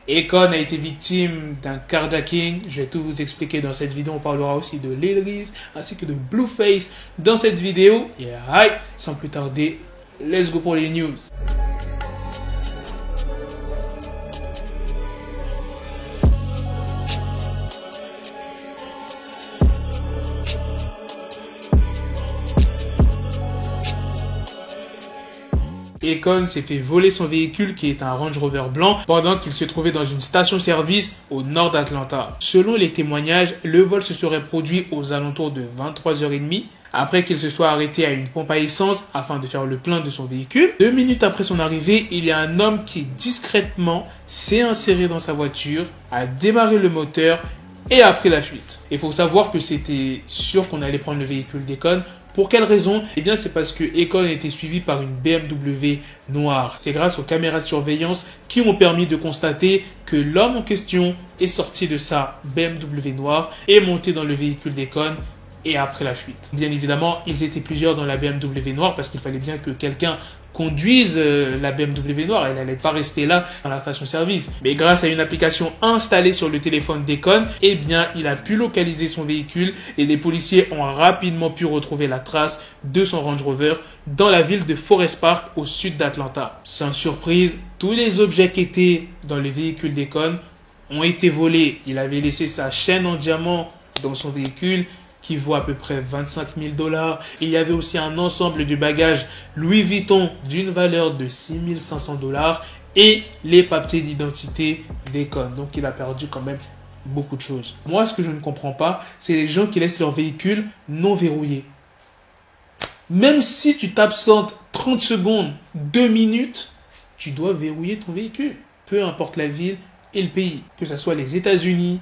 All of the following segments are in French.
Akon a été victime d'un carjacking. Je vais tout vous expliquer dans cette vidéo. On parlera aussi de Lil Reese ainsi que de Blueface dans cette vidéo. Et sans plus tarder, let's go pour les news. Akon s'est fait voler son véhicule qui est un Range Rover blanc pendant qu'il se trouvait dans une station-service au nord d'Atlanta. Selon les témoignages, le vol se serait produit aux alentours de 23h30 après qu'il se soit arrêté à une pompe à essence afin de faire le plein de son véhicule. 2 minutes après son arrivée, il y a un homme qui discrètement s'est inséré dans sa voiture, a démarré le moteur et a pris la fuite. Il faut savoir que c'était sûr qu'on allait prendre le véhicule d'Akon. Pour quelle raison? Eh bien, c'est parce que Akon était suivi par une BMW noire. C'est grâce aux caméras de surveillance qui ont permis de constater que l'homme en question est sorti de sa BMW noire, est monté dans le véhicule d'Akon et a pris la fuite. Bien évidemment, ils étaient plusieurs dans la BMW noire parce qu'il fallait bien que quelqu'un conduise la BMW noire. Elle n'allait pas rester là dans la station-service. Mais grâce à une application installée sur le téléphone d'Akon, eh bien, il a pu localiser son véhicule et les policiers ont rapidement pu retrouver la trace de son Range Rover dans la ville de Forest Park au sud d'Atlanta. Sans surprise, tous les objets qui étaient dans le véhicule d'Akon ont été volés. Il avait laissé sa chaîne en diamant dans son véhicule qui vaut à peu près 25 000 $. Il y avait aussi un ensemble de bagages Louis Vuitton d'une valeur de 6 500 $ et les papiers d'identité d'Akon. Donc il a perdu quand même beaucoup de choses. Moi, ce que je ne comprends pas, c'est les gens qui laissent leur véhicule non verrouillé. Même si tu t'absentes 30 secondes, 2 minutes, tu dois verrouiller ton véhicule. Peu importe la ville et le pays. Que ce soit les États-Unis,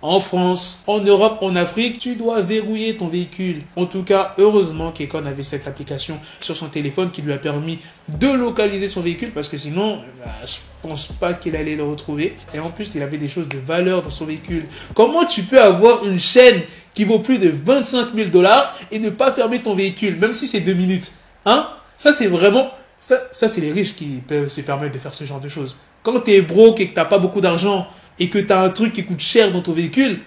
en France, en Europe, en Afrique, tu dois verrouiller ton véhicule. En tout cas, heureusement qu'Akon avait cette application sur son téléphone qui lui a permis de localiser son véhicule parce que sinon, je pense pas qu'il allait le retrouver. Et en plus, il avait des choses de valeur dans son véhicule. Comment tu peux avoir une chaîne qui vaut plus de 25 000 $ et ne pas fermer ton véhicule, même si c'est 2 minutes? Hein? Ça, c'est vraiment... Ça, c'est les riches qui peuvent se permettre de faire ce genre de choses. Quand tu es broke et que tu n'as pas beaucoup d'argent, et que tu as un truc qui coûte cher dans ton véhicule,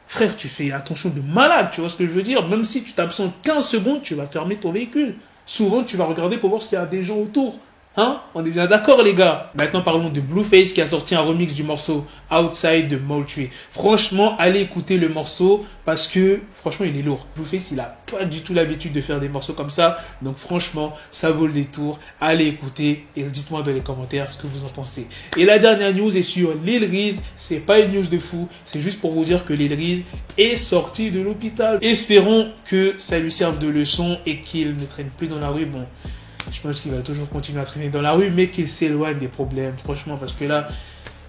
frère, tu fais attention de malade, tu vois ce que je veux dire? Même si tu t'absentes 15 secondes, tu vas fermer ton véhicule. Souvent, tu vas regarder pour voir s'il y a des gens autour. Hein? On est bien d'accord, les gars. Maintenant, parlons de Blueface qui a sorti un remix du morceau Outside de Moultrie. Franchement, allez écouter le morceau parce que, franchement, il est lourd. Blueface, il a pas du tout l'habitude de faire des morceaux comme ça. Donc, franchement, ça vaut le détour. Allez écouter et dites-moi dans les commentaires ce que vous en pensez. Et la dernière news est sur Lil Reese. C'est pas une news de fou. C'est juste pour vous dire que Lil Reese est sorti de l'hôpital. Espérons que ça lui serve de leçon et qu'il ne traîne plus dans la rue. Bon, je pense qu'il va toujours continuer à traîner dans la rue, mais qu'il s'éloigne des problèmes, franchement, parce que là,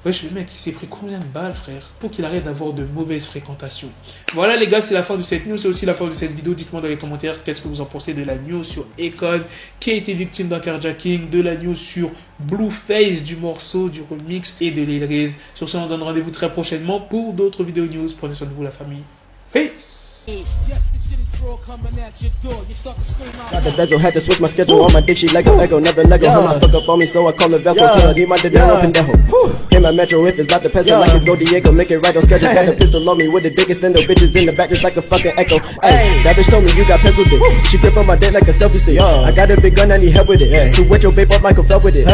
wesh, le mec, il s'est pris combien de balles, frère, pour qu'il arrête d'avoir de mauvaises fréquentations. Voilà, les gars, c'est la fin de cette news, c'est aussi la fin de cette vidéo. Dites-moi dans les commentaires qu'est-ce que vous en pensez de la news sur Akon, qui a été victime d'un carjacking, de la news sur Blueface, du morceau, du remix et de Lil Reese. Sur ce, on donne rendez-vous très prochainement pour d'autres vidéos news. Prenez soin de vous, la famille. Peace! Got the bezel, had to switch my schedule on my dick, she Lego, never Lego. Her stuck up on me, so I call her Velcro. Killer, need my dinero, pendejo. Hit my metro if it's about to peso, like it's Go Diego, make it right on schedule. Got the pistol on me with the biggest endo, bitches in the back just like a fucking echo. Ay, that bitch told me you got pencil dick. She grip on my dick like a selfie stick. I got a big gun, I need help with it. To wet your babe up, Michael fell with it.